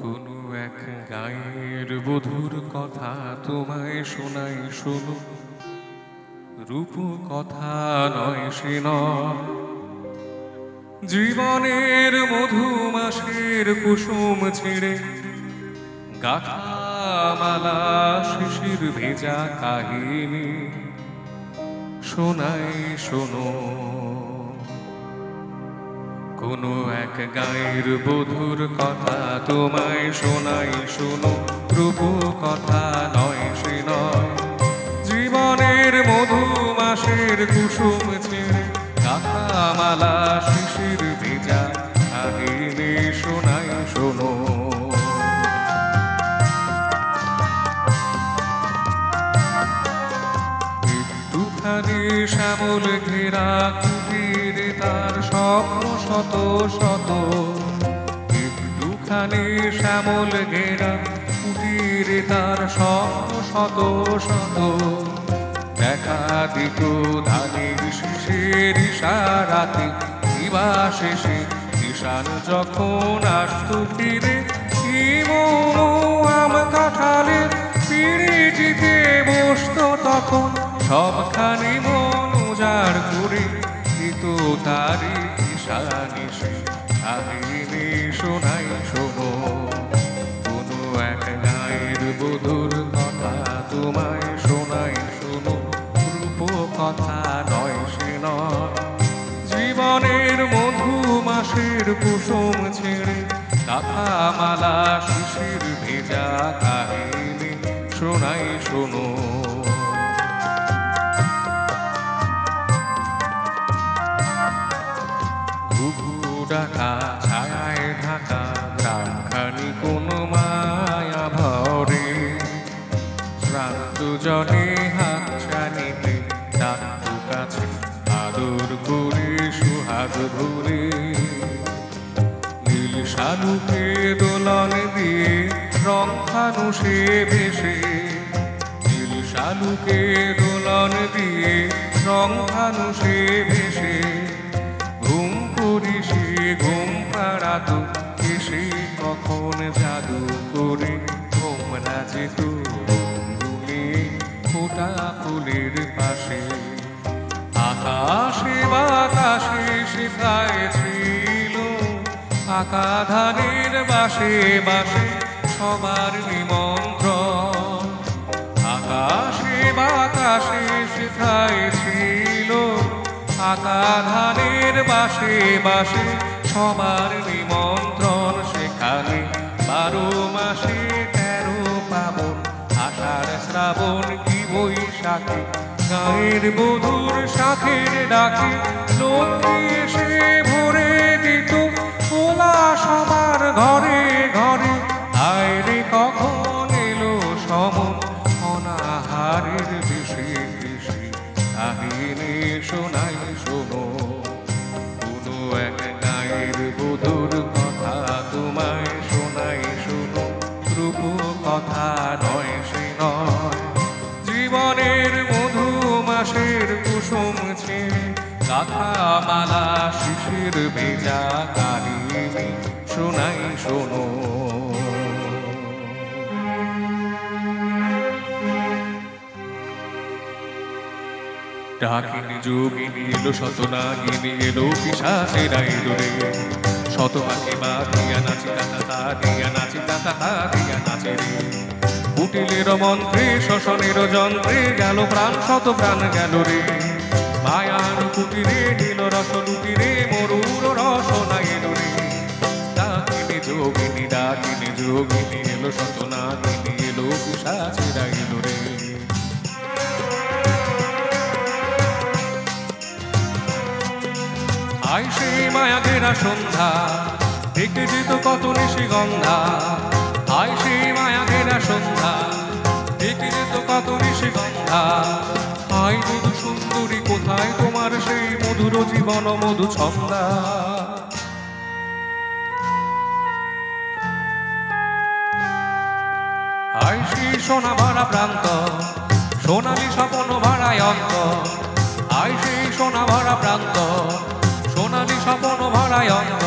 কোনো এক গায়ের বধুর কথা তোমায় শোনাই শোনো, রূপ কথা নয় সে নয়। জীবনের মধুমাসের কুসুম ছিঁড়ে গাথা মালা শিশির ভেজা কাহিনী শোনাই শোনো। কোনো এক গায়ের বধুর কথা তোমায় শোনাই শোনো, রূপ কথা নয় সে নয়। জীবনের মধুমাসের কুসুম ছেড়ে গাথা মালা শিশির ভেজা কাহিনী শোনাই শোনো। একটুখানি শ্যামল ঘেরা কুটির তার স্বপ্ন শত শত। একটুখানি শ্যামল ঘেরা কুটির তার স্বপ্ন শত শত। দেখা দিত ধানের শিশির ইশারাতে দিবা শেষে ঈশান যখন আসতো ফিরে। আম কাঁঠালে পিড়িটিতে বসতো তখন সবখানি মন উজাড় করে দিত তারি ঈশানিসে কাহিনী শোনাই শোনো। কোনো এক গায়ের বধুর কথা তোমায় শোনাই শোনো, রূপ কথা নয় সে নয়। জীবনের মধুমাসের কুসুম ছেড়ে গাথা মালা শিশির ভেজা কাহিনী শোনাই শোনো। ঢাকা ছায়ায় ঢাকা প্রাণখানি কোনো মায়া ভরে। শ্রান্ত জলে হাত ছানিতে ডাকু কাছে আদর করে সুহাগ ভরে। নীল শালুকে দোলন দিয়ে রং ফানুষে ভেসে। নীল শালুকে দোলন দিয়ে রং ফানুষে ভেসে। ঘুম করি সে ঘুম পাড়াতো এসে কখন জাদু করে তোমরা যেত রঙুলে ফোটা ফুলের পাশে। আকাশে বাতাসে শেখায় ছিল আকা ধানের বাসে বাসে সবার নিমন্ত্রণ। আকাশে বাতাসে শেখায় ছিল আকা ধানের বাসে বাসে সবার নিমন্ত্রণ। সেখানে 12 মাসে 13 পাবন, আষাঢ় শ্রাবণ কি বৈশাখে গায়ের বধুর শাখের ডাকে লক্ষ্মী এসে ভরে দিত ওলা সবার ঘরে ঘরে। আয়রে কখন এলো সমন অনাহারের বেশি বেশি কাহিনী শোনাই শোনো। কোনো এক গায়ের বধুর কথা তোমায় শোনাই শোনো, রূপ কথা নয় সে নয়। জীবনের মধুমাসের কুসুম ছেড়ে গাথা মালা শিশির ভেজা কাহিনী শোনাই শোনো। ডাকিনী যোগিনী এলো শতনাগিনী এলো পিশাচেরা এলো রে। শত পাখি বাঁধিয়া নাচি তাতা দিয়া নাচি তাতা দিয়া নাচে রে। কুটিলের মন্ত্রে শ্মশানের যন্ত্রে গেল প্রাণ শত প্রাণ গেল রে। মায়ার কুটিরে নীল রস লুটিরে মরুর রসনা এলো রে। ডাকিনী যোগিনী এলো শতনাগিনী এলো পিশাচেরা এলো রে। আই সেই মায়া ঘেরা সন্ধ্যা দেখে যেত কত নিশি গন্ধা। আই সেই মায়া ঘেরা সন্ধ্যা দেখে যেত কত নিশি গন্ধা। আই মধু সুন্দরী কোথায় তোমার সেই মধুর জীবন মধু ছন্দা। আই সেই সোনা ভরা প্রান্ত সোনালি স্বপ্ন ভরায় অন্ত। আই সেই সোনা ভরা প্রান্ত সোনালি স্বপ্ন ভরায় অন্ত।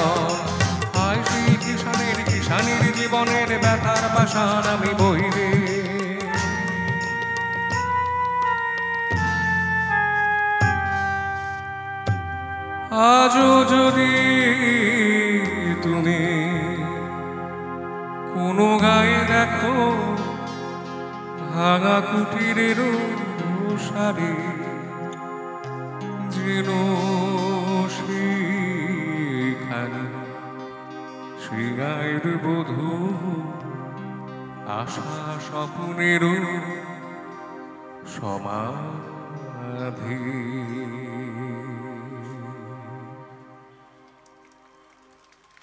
আই সেই কিষানের যে জীবনের ব্যথার পাশান আমি বইরে। আজও যদি তুমি কোনো গায়ে দেখো ভাঙা কুটিরের সারে, যেন সেখানে সে গায়ের বধূ আশা স্বপ্নের সমাধি।